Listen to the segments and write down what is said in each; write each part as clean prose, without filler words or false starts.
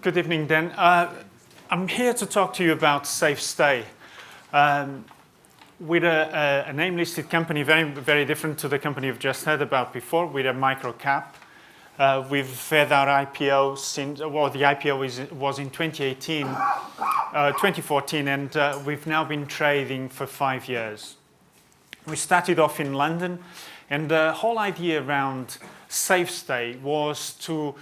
Good evening, Dan. I'm here to talk to you about Safestay. We're a name-listed company, very different to the company you've just heard about before. We're a micro-cap. We've had our IPO since, well, the IPO was in 2014, and we've now been trading for 5 years. We started off in London, and the whole idea around Safestay was to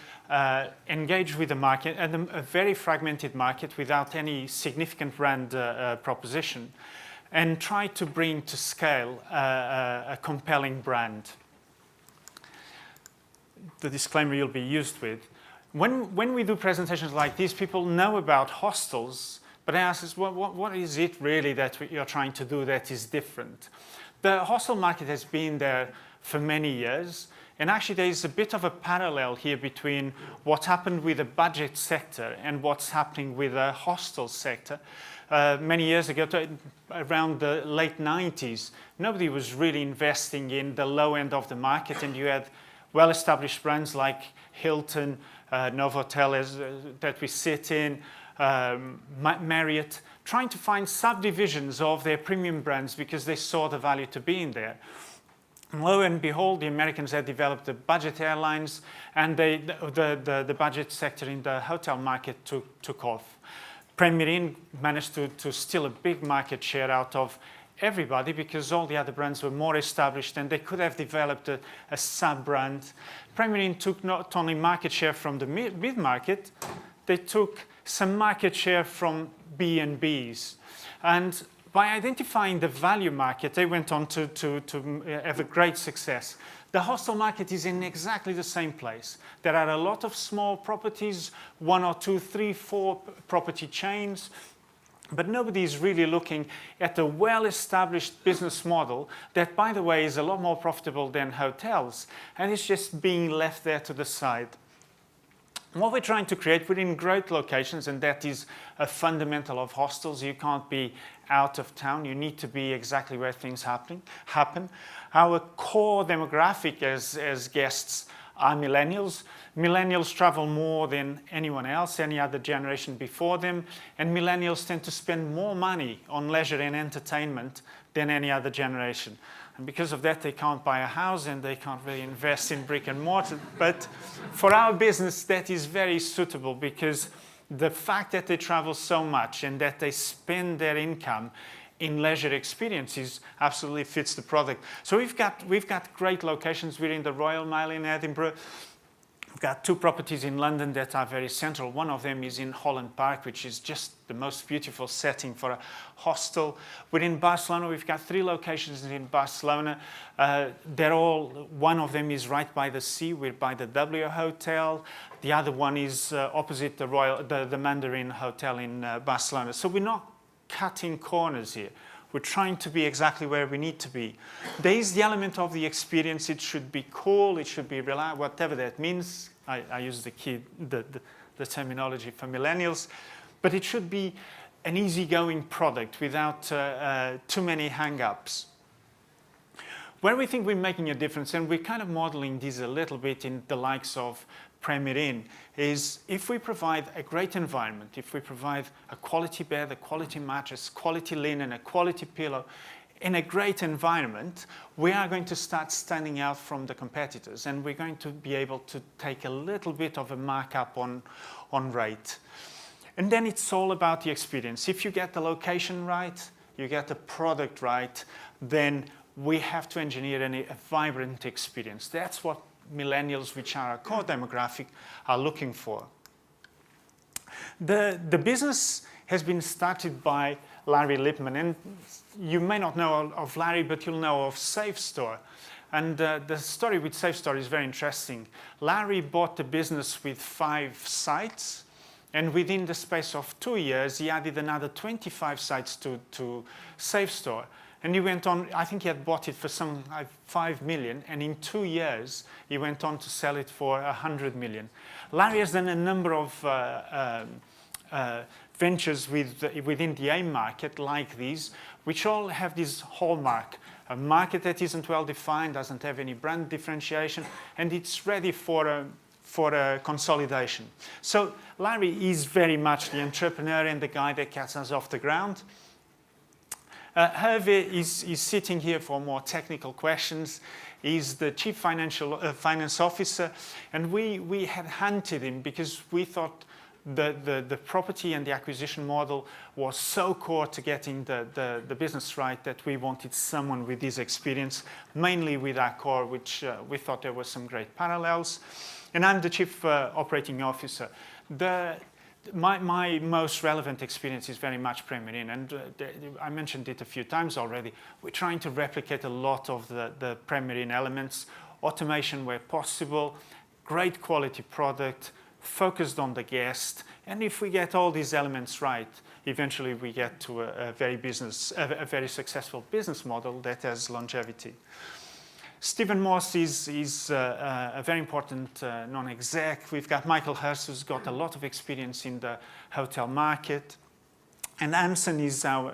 engage with the market, and a very fragmented market without any significant brand proposition, and try to bring to scale a compelling brand. The disclaimer you'll be used with. When we do presentations like this, people know about hostels, but they ask us, well, what is it really that you're trying to do that is different? The hostel market has been there for many years, and actually there is a bit of a parallel here between what happened with the budget sector and what's happening with the hostel sector. Many years ago, around the late 90s, nobody was really investing in the low end of the market, and you had well-established brands like Hilton, Novotel that we sit in, Marriott, trying to find subdivisions of their premium brands because they saw the value to be in there. And lo and behold, the Americans had developed the budget airlines, and the budget sector in the hotel market took off. Premier Inn managed to steal a big market share out of everybody because all the other brands were more established and they could have developed a sub-brand. Premier Inn took not only market share from the mid-market, they took some market share from B&Bs. And by identifying the value market, they went on to have a great success. The hostel market is in exactly the same place. There are a lot of small properties, 1 or 2, 3, 4 property chains, but nobody is really looking at a well-established business model that, by the way, is a lot more profitable than hotels, and it's just being left there to the side. What we're trying to create, we're in great locations, and that is a fundamental of hostels. You can't be out of town. You need to be exactly where things happen. Our core demographic as guests are millennials. Millennials travel more than anyone else, any other generation before them, and millennials tend to spend more money on leisure and entertainment than any other generation. And because of that, they can't buy a house and they can't really invest in brick and mortar. But for our business, that is very suitable because the fact that they travel so much and that they spend their income in leisure experiences absolutely fits the product. So we've got great locations. We're in the Royal Mile in Edinburgh. We've got 2 properties in London that are very central. One of them is in Holland Park, which is just the most beautiful setting for a hostel. We're in Barcelona. We've got 3 locations in Barcelona. One of them is right by the sea. We're by the W Hotel. The other one is opposite the Mandarin Hotel in Barcelona. So we're not cutting corners here. We're trying to be exactly where we need to be. There is the element of the experience. It should be cool. It should be reliable, whatever that means. I use the terminology for millennials. But it should be an easygoing product without too many hang-ups. Where we think we're making a difference, and we're kind of modeling this a little bit in the likes of Premier Inn, is if we provide a great environment, if we provide a quality bed, a quality mattress, quality linen, a quality pillow, in a great environment, we are going to start standing out from the competitors, and we're going to be able to take a little bit of a markup on rate. And then it's all about the experience. If you get the location right, you get the product right, then we have to engineer a vibrant experience. That's what millennials, which are our core demographic, are looking for. The business has been started by Larry Lipman, and you may not know of Larry, but you'll know of Safestay. And the story with Safestay is very interesting. Larry bought the business with 5 sites, and within the space of 2 years, he added another 25 sites to Safestay. And he went on, I think he had bought it for some 5 million, and in 2 years, he went on to sell it for 100 million. Larry has done a number of ventures within the AIM market like these, which all have this hallmark. A market that isn't well defined, doesn't have any brand differentiation, and it's ready for for consolidation. So Larry is very much the entrepreneur and the guy that gets us off the ground. Hervé is sitting here for more technical questions. He's the Chief Finance Officer, and we had hunted him because we thought the property and the acquisition model was so core to getting the business right that we wanted someone with this experience, mainly with our core, which we thought there were some great parallels. And I'm the Chief Operating Officer. My most relevant experience is very much Premier Inn, and I mentioned it a few times already. We're trying to replicate a lot of the Premier Inn elements, automation where possible, great quality product, focused on the guest, and if we get all these elements right, eventually we get to a very successful business model that has longevity. Stephen Moss is a very important non-exec. We've got Michael Hurst, who's got a lot of experience in the hotel market. And Amson is our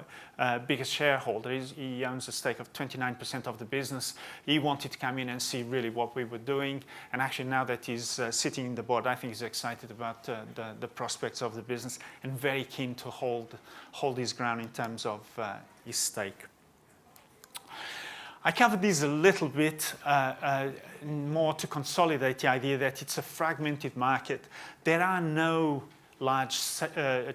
biggest shareholder. He owns a stake of 29% of the business. He wanted to come in and see really what we were doing. And actually now that he's sitting in the board, I think he's excited about the prospects of the business and very keen to hold his ground in terms of his stake. I covered this a little bit more to consolidate the idea that it's a fragmented market. There are no large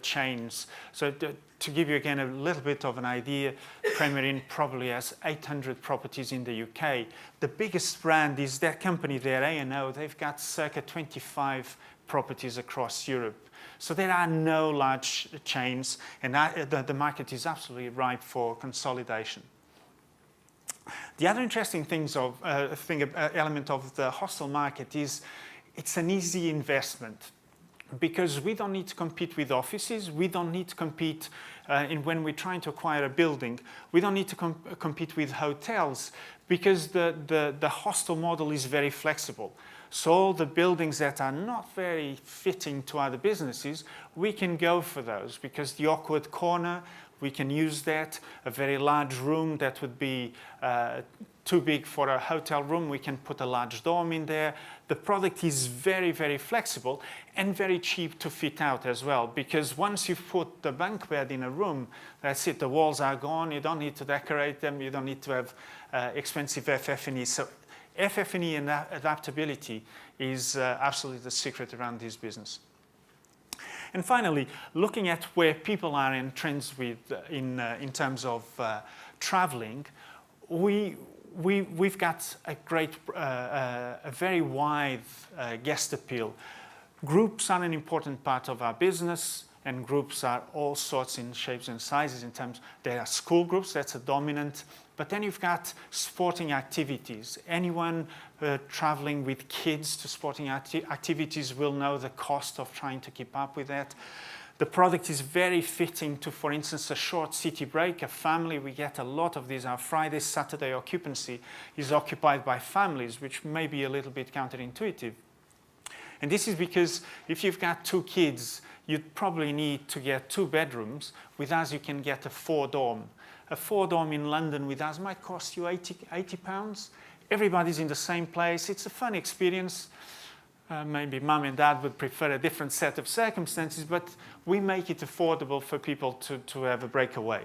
chains. So to give you again a little bit of an idea, Premier Inn probably has 800 properties in the UK. The biggest brand is their company there, A&O. They've got circa 25 properties across Europe. So there are no large chains, and the market is absolutely ripe for consolidation. The other interesting element of the hostel market is it's an easy investment, because we don't need to compete with offices. We don't need to compete when we're trying to acquire a building. We don't need to compete with hotels, because the hostel model is very flexible. So all the buildings that are not very fitting to other businesses, we can go for those, because the awkward corner, we can use that. A very large room that would be too big for a hotel room, we can put a large dorm in there. The product is very, very flexible and very cheap to fit out as well, because once you've put the bunk bed in a room, that's it, the walls are gone, you don't need to decorate them, you don't need to have expensive FF&E. So FF&E and adaptability is absolutely the secret around this business. And finally, looking at where people are in trends in terms of traveling, we've got a very wide guest appeal. Groups are an important part of our business, and groups are all sorts in shapes and sizes. In terms, there are school groups, that's a dominant. But then you've got sporting activities. Anyone traveling with kids to sporting activities will know the cost of trying to keep up with that. The product is very fitting to, for instance, a short city break, a family. We get a lot of these. Our Friday, Saturday occupancy is occupied by families, which may be a little bit counterintuitive. And this is because if you've got 2 kids, you'd probably need to get 2 bedrooms. With us, you can get a 4-dorm. A 4-dorm in London with us might cost you £80. Everybody's in the same place. It's a fun experience. Maybe mum and dad would prefer a different set of circumstances, but we make it affordable for people to have a breakaway.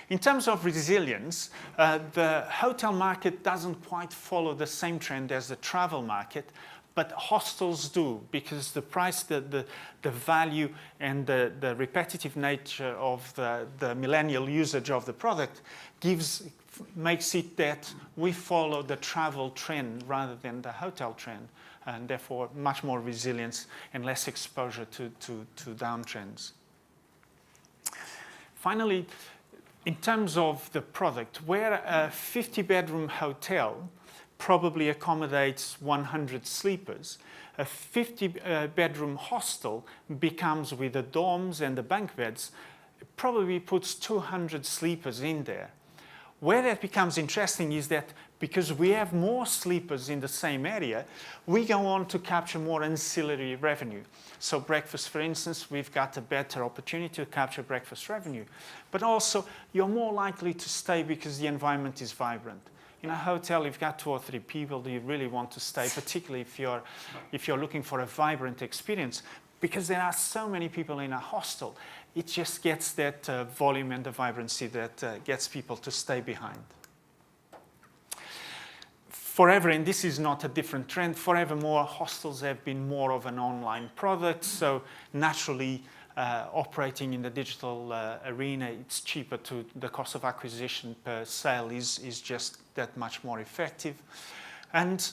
In terms of resilience, the hotel market doesn't quite follow the same trend as the travel market, but hostels do, because the price, the value, and the repetitive nature of the millennial usage of the product makes it that we follow the travel trend rather than the hotel trend, and therefore much more resilience and less exposure to downtrends. Finally, in terms of the product, where a 50-bedroom hotel probably accommodates 100 sleepers, a 50-bedroom hostel becomes, with the dorms and the bunk beds, probably puts 200 sleepers in there. Where that becomes interesting is that because we have more sleepers in the same area, we go on to capture more ancillary revenue. So breakfast, for instance, we've got a better opportunity to capture breakfast revenue. But also, you're more likely to stay because the environment is vibrant. In a hotel, you've got 2 or 3 people. Do you really want to stay, particularly if you're looking for a vibrant experience? Because there are so many people in a hostel, it just gets that volume and the vibrancy that gets people to stay behind. Forever, and this is not a different trend, forevermore, hostels have been more of an online product, so naturally, operating in the digital arena, it's cheaper to the cost of acquisition per sale is just that much more effective. And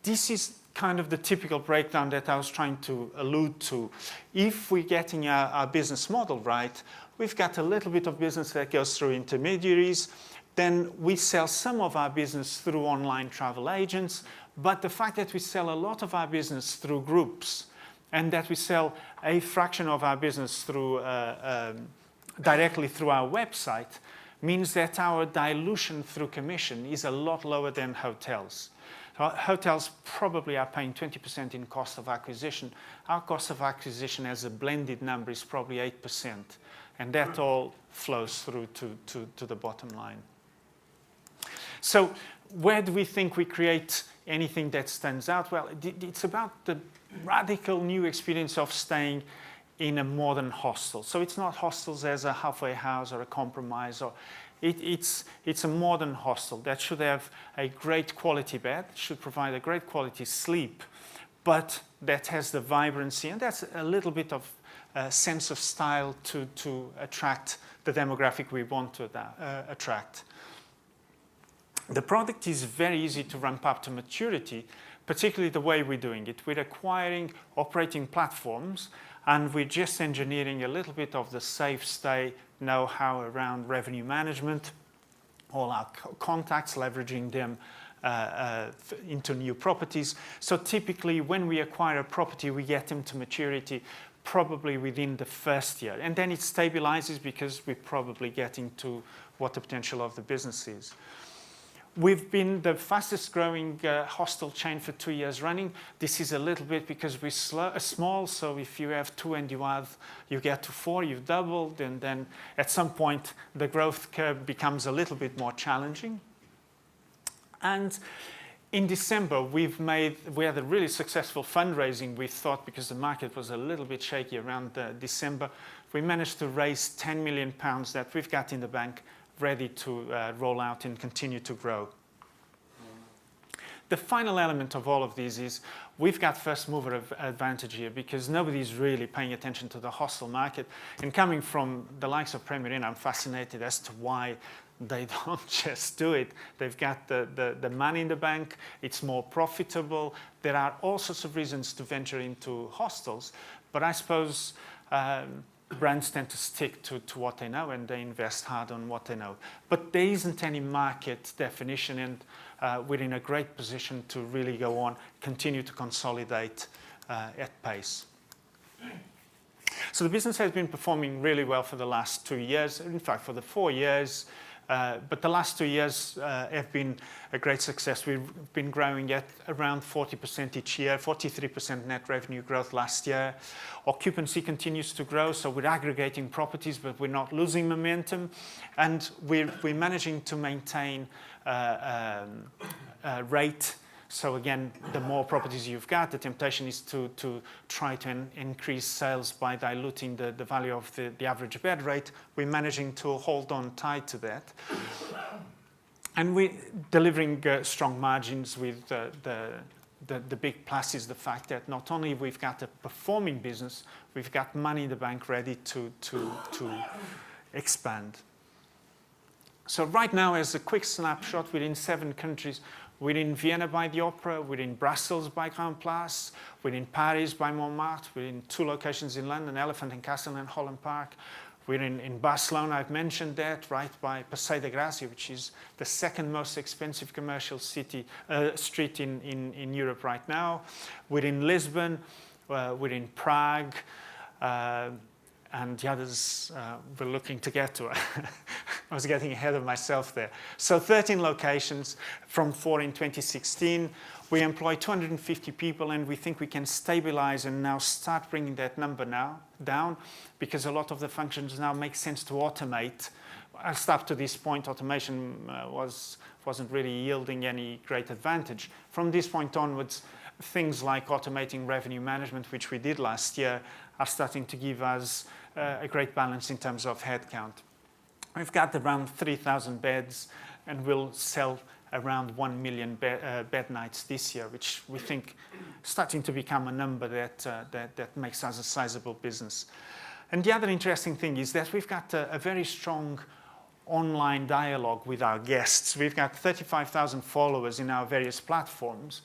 this is kind of the typical breakdown that I was trying to allude to. If we're getting our business model right, we've got a little bit of business that goes through intermediaries. Then we sell some of our business through online travel agents, but the fact that we sell a lot of our business through groups and that we sell a fraction of our business through directly through our website means that our dilution through commission is a lot lower than hotels. Hotels probably are paying 20% in cost of acquisition. Our cost of acquisition as a blended number is probably 8%, and that all flows through to the bottom line. So where do we think we create anything that stands out? Well, it's about the radical new experience of staying in a modern hostel. So it's not hostels as a halfway house or a compromise, or it's a modern hostel that should have a great quality bed, should provide a great quality sleep, but that has the vibrancy, and that's a little bit of a sense of style to attract the demographic we want to attract. The product is very easy to ramp up to maturity, particularly the way we're doing it. We're acquiring operating platforms, and we're just engineering a little bit of the Safestay know-how around revenue management, all our contacts, leveraging them into new properties. So typically, when we acquire a property, we get them to maturity probably within the first year. And then it stabilizes because we're probably getting to what the potential of the business is. We've been the fastest growing hostel chain for 2 years running. This is a little bit because we're small, so if you have 2 and you get to 4, you've doubled, and then at some point the growth curve becomes a little bit more challenging. And in December, we had a really successful fundraising, we thought, because the market was a little bit shaky around December. We managed to raise £10 million that we've got in the bank, ready to roll out and continue to grow. The final element of all of these is we've got first mover advantage here because nobody's really paying attention to the hostel market. And coming from the likes of Premier Inn, I'm fascinated as to why they don't just do it. They've got the money in the bank, it's more profitable. There are all sorts of reasons to venture into hostels, but I suppose brands tend to stick to what they know, and they invest hard on what they know. But there isn't any market definition, and we're in a great position to really go on, continue to consolidate at pace. So the business has been performing really well for the last 2 years, in fact for the 4 years, but the last 2 years have been a great success. We've been growing at around 40% each year, 43% net revenue growth last year. Occupancy continues to grow, so we're aggregating properties, but we're not losing momentum. And we're managing to maintain rate. So again, the more properties you've got, the temptation is to try to increase sales by diluting the value of the average bed rate. We're managing to hold on tight to that. And we're delivering strong margins with the big plus is the fact that not only we've got a performing business, we've got money in the bank ready to expand. So right now, as a quick snapshot, we're in 7 countries. We're in Vienna by the Opera, we're in Brussels by Grand Place, we're in Paris by Montmartre, we're in 2 locations in London, Elephant and Castle and Holland Park. We're in Barcelona, I've mentioned that, right by Passeig de Gràcia, which is the 2nd most expensive commercial street in Europe right now. We're in Lisbon, we're in Prague, and the others we're looking to get to. I was getting ahead of myself there. So 13 locations from 4 in 2016. We employ 250 people, and we think we can stabilize and now start bringing that number now down, because a lot of the functions now make sense to automate. as up to this point, automation wasn't really yielding any great advantage. From this point onwards, things like automating revenue management, which we did last year, are starting to give us a great balance in terms of headcount. We've got around 3,000 beds, and we'll sell around 1 million bed nights this year, which we think is starting to become a number that makes us a sizable business. And the other interesting thing is that we've got a very strong online dialogue with our guests. We've got 35,000 followers in our various platforms.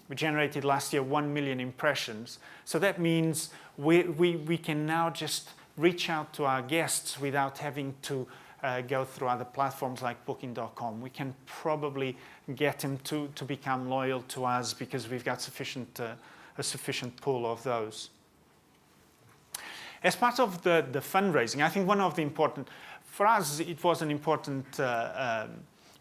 We generated last year 1 million impressions. So that means we can now just reach out to our guests without having to go through other platforms like Booking.com. We can probably get them to become loyal to us because we've got a sufficient pool of those. As part of the fundraising, I think one of the important, for us, it was an important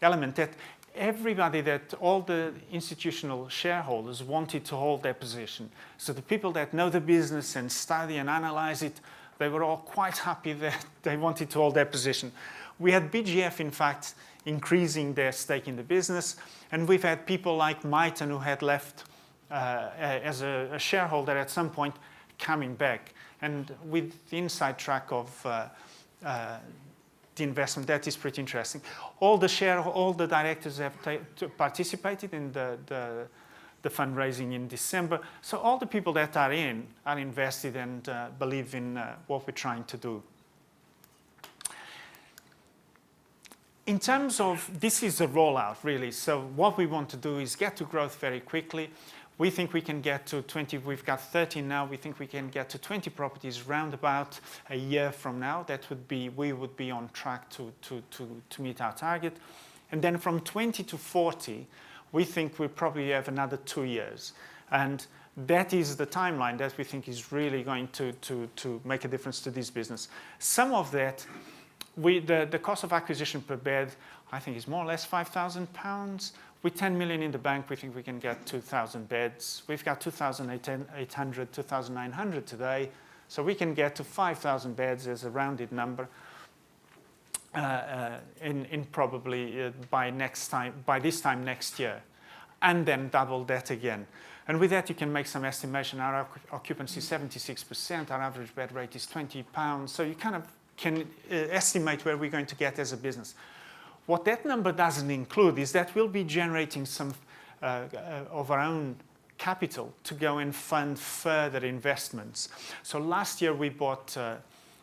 element that all the institutional shareholders wanted to hold their position. So the people that know the business and study and analyze it, they were all quite happy that they wanted to hold their position. We had BGF, in fact, increasing their stake in the business, and we've had people like Myton, who had left as a shareholder at some point, coming back. And with the inside track of the investment, that is pretty interesting. All the directors have participated in the fundraising in December. So all the people that are invested and believe in what we're trying to do. In terms of, this is a rollout really. So what we want to do is get to growth very quickly. We think we can get to 20, we've got 13 now, we think we can get to 20 properties round about a year from now. We would be on track to meet our target. And then from 20 to 40, we think we probably have another 2 years. And that is the timeline that we think is really going to make a difference to this business. Some of that, the cost of acquisition per bed, I think is more or less £5,000. With 10 million in the bank, we think we can get 2,000 beds. We've got 2,800, 2,900 today. So we can get to 5,000 beds as a rounded number in probably by this time next year, and then double that again. And with that, you can make some estimation. Our occupancy is 76%. Our average bed rate is £20. So you kind of can estimate where we're going to get as a business. What that number doesn't include is that we'll be generating some of our own capital to go and fund further investments. So last year we bought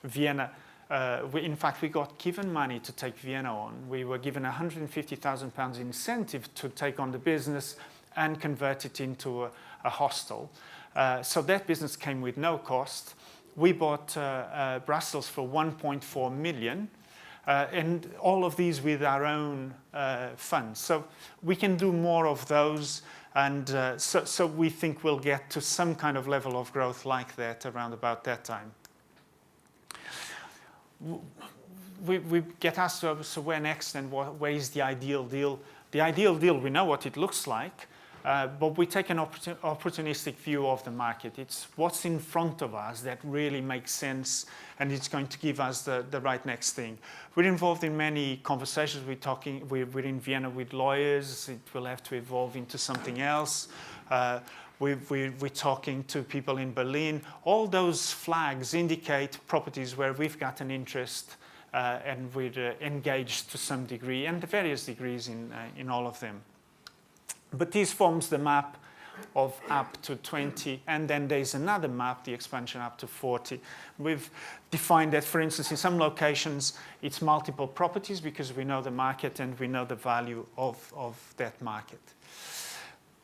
Vienna. In fact, we got given money to take Vienna on. We were given £150,000 incentive to take on the business and convert it into a hostel. So that business came with no cost. We bought Brussels for 1.4 million. And all of these with our own funds. So we can do more of those, and so we think we'll get to some kind of level of growth like that around about that time. We get asked, so where next and where is the ideal deal? The ideal deal, we know what it looks like, but we take an opportunistic view of the market. It's what's in front of us that really makes sense, and it's going to give us the right next thing. We're involved in many conversations. We're in Vienna with lawyers. It will have to evolve into something else. We're talking to people in Berlin. All those flags indicate properties where we've got an interest, and we're engaged to some degree, and various degrees in all of them. But this forms the map of up to 20, and then there's another map, the expansion up to 40. We've defined that, for instance, in some locations, it's multiple properties because we know the market and we know the value of that market.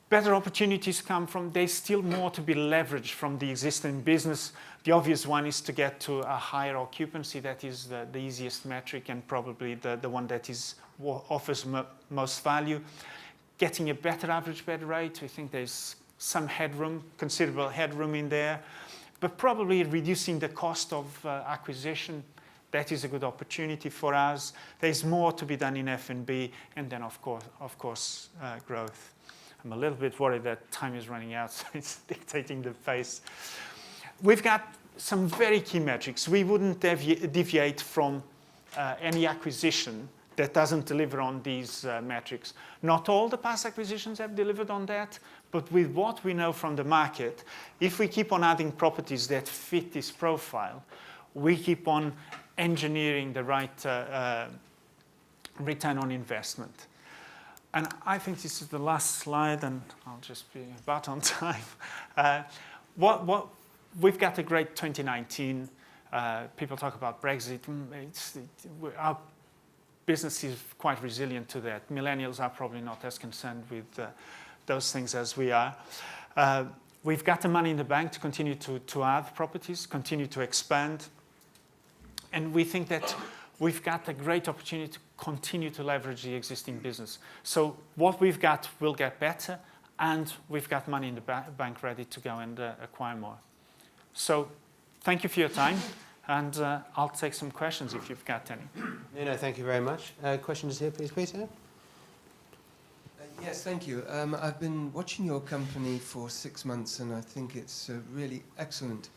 Better opportunities come from, there's still more to be leveraged from the existing business. The obvious one is to get to a higher occupancy. That is the easiest metric and probably the one that offers most value. Getting a better average bed rate, we think there's some headroom, considerable headroom in there, but probably reducing the cost of acquisition, that is a good opportunity for us. There's more to be done in F&B, and then of course, growth. I'm a little bit worried that time is running out, so it's dictating the pace. We've got some very key metrics. We wouldn't deviate from any acquisition that doesn't deliver on these metrics. Not all the past acquisitions have delivered on that, but with what we know from the market, if we keep on adding properties that fit this profile, we keep on engineering the right return on investment. And I think this is the last slide, and I'll just be about on time. We've got a great 2019. People talk about Brexit. Our business is quite resilient to that. Millennials are probably not as concerned with those things as we are. We've got the money in the bank to continue to add properties, continue to expand. And we think that we've got a great opportunity to continue to leverage the existing business. So what we've got will get better, and we've got money in the bank ready to go and acquire more. So thank you for your time, and I'll take some questions if you've got any. Nuno, thank you very much. Questions here, please, Peter? Yes, thank you. I've been watching your company for 6 months, and I think it's a really excellent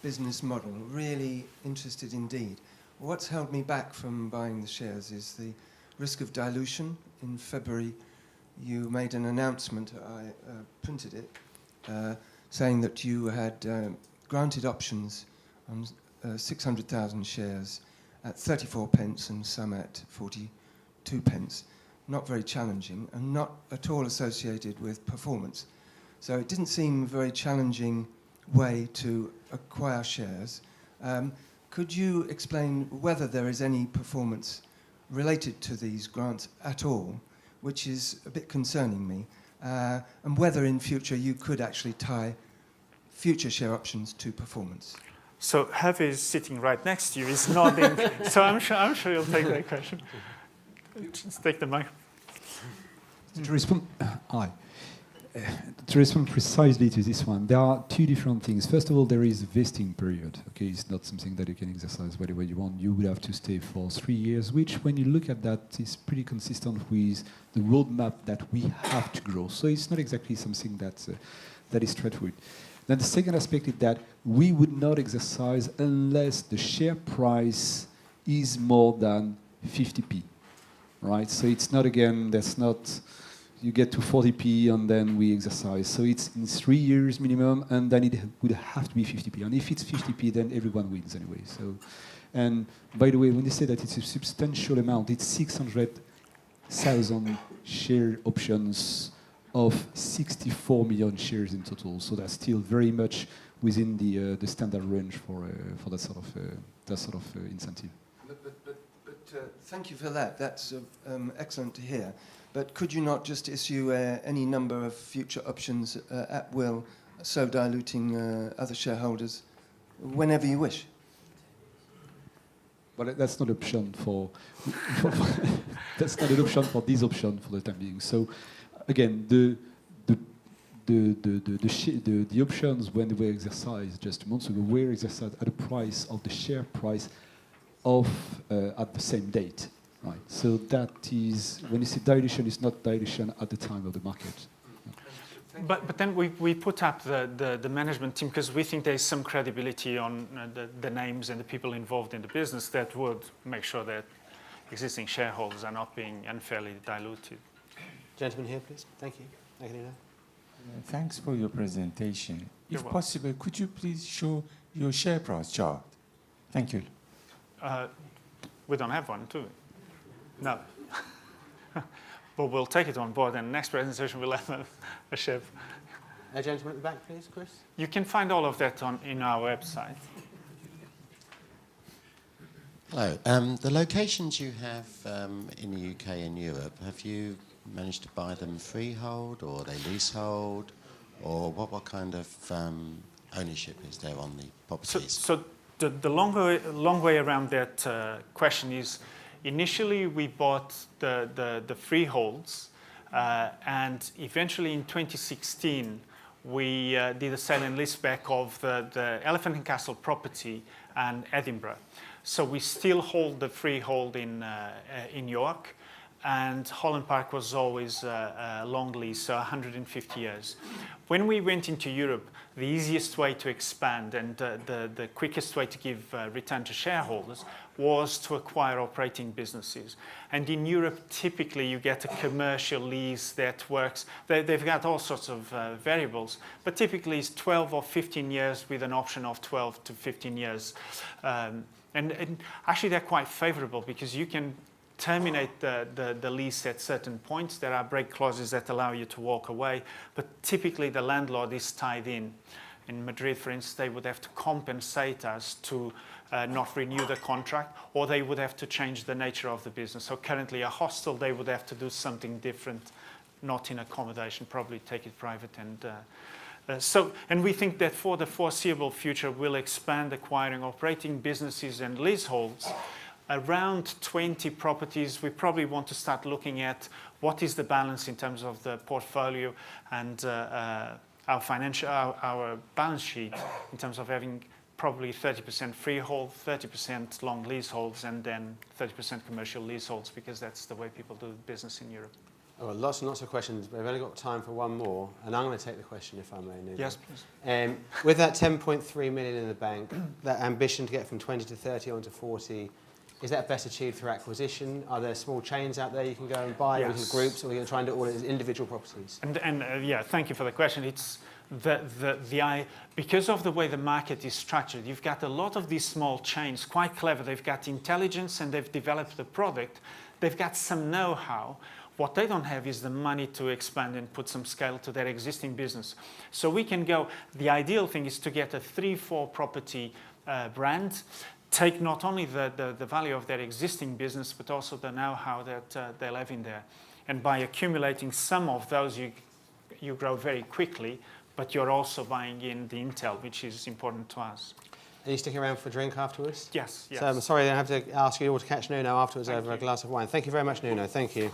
business model, really interested indeed. What's held me back from buying the shares is the risk of dilution. In February, you made an announcement, I printed it, saying that you had granted options on 600,000 shares at 34 pence and some at 42 pence. Not very challenging and not at all associated with performance. So it didn't seem a very challenging way to acquire shares. Could you explain whether there is any performance related to these grants at all, which is a bit concerning me, and whether in future you could actually tie future share options to performance? So Hervé is sitting right next to you, he's nodding, so I'm sure you'll take that question. Just take the mic. To respond, to respond precisely to this one, there are two different things. First of all, there is a vesting period. Okay, it's not something that you can exercise whatever you want. You would have to stay for 3 years, which, when you look at that, is pretty consistent with the roadmap that we have to grow. So it's not exactly something that is straightforward. Then the second aspect is that we would not exercise unless the share price is more than 50p, right? So it's not, again, that's not, you get to 40p and then we exercise. So it's in 3 years minimum, and then it would have to be 50p. And if it's 50p, then everyone wins anyway. So, and by the way, when they say that it's a substantial amount, it's 600,000 share options of 64 million shares in total. So that's still very much within the standard range for that sort of incentive. Thank you for that. That's excellent to hear. But could you not just issue any number of future options at will, so diluting other shareholders whenever you wish? But that's not an option for that's not an option for this option for the time being. So again, the options when they were exercised just months ago were exercised at a price of the share price of at the same date, right? So that is, when you say dilution, it's not dilution at the time of the market. But then we put up the management team because we think there's some credibility on the names and the people involved in the business that would make sure that existing shareholders are not being unfairly diluted. Gentleman here, please. Thank you. Thanks for your presentation. You're If welcome. possible, could you please show your share price chart? Thank you. We don't have one, do we? No. But we'll take it on board, and next presentation we'll have a share. A gentleman at the back, please, Chris. You can find all of that in our website. Hello. The locations you have in the UK and Europe, have you managed to buy them freehold, or are they leasehold, or what kind of ownership is there on the properties? So the long way around that question is, initially we bought the freeholds, and eventually in 2016 we did a sale and leaseback of the Elephant and Castle property and Edinburgh. So we still hold the freehold in York, and Holland Park was always a long lease, so 150 years. When we went into Europe, the easiest way to expand and the quickest way to give return to shareholders was to acquire operating businesses. And in Europe, typically you get a commercial lease that works. They've got all sorts of variables, but typically it's 12 or 15 years with an option of 12 to 15 years. And actually they're quite favorable because you can terminate the lease at certain points. There are break clauses that allow you to walk away, but typically the landlord is tied in. In Madrid, for instance, they would have to compensate us to not renew the contract, or they would have to change the nature of the business. So currently a hostel, they would have to do something different, not in accommodation, probably take it private. And we think that for the foreseeable future, we'll expand acquiring operating businesses and leaseholds. Around 20 properties, we probably want to start looking at what is the balance in terms of the portfolio and our balance sheet in terms of having probably 30% freehold, 30% long leaseholds, and then 30% commercial leaseholds, because that's the way people do business in Europe. Oh, lots and lots of questions. We've only got time for one more, and I'm going to take the question if I may, Nuno. Yes, please. With that 10.3 million in the bank, that ambition to get from 20 to 30 on to 40, is that best achieved through acquisition? Are there small chains out there you can go and buy, or Yes. groups, or are you going to try and do all as individual properties? And yeah, thank you for the question. It's because of the way the market is structured, you've got a lot of these small chains, quite clever. They've got intelligence and they've developed the product. They've got some know-how. What they don't have is the money to expand and put some scale to their existing business. So we can go, the ideal thing is to get a 3-4 property brand, take not only the value of their existing business, but also the know-how that they'll have in there. And by accumulating some of those, you grow very quickly, but you're also buying in the intel, which is important to us. Are you sticking around for a drink afterwards? Yes, yes. So I'm sorry I have to ask you all to catch Nuno afterwards Thank over you. a glass of wine. Thank you very much, Nuno. Thank you.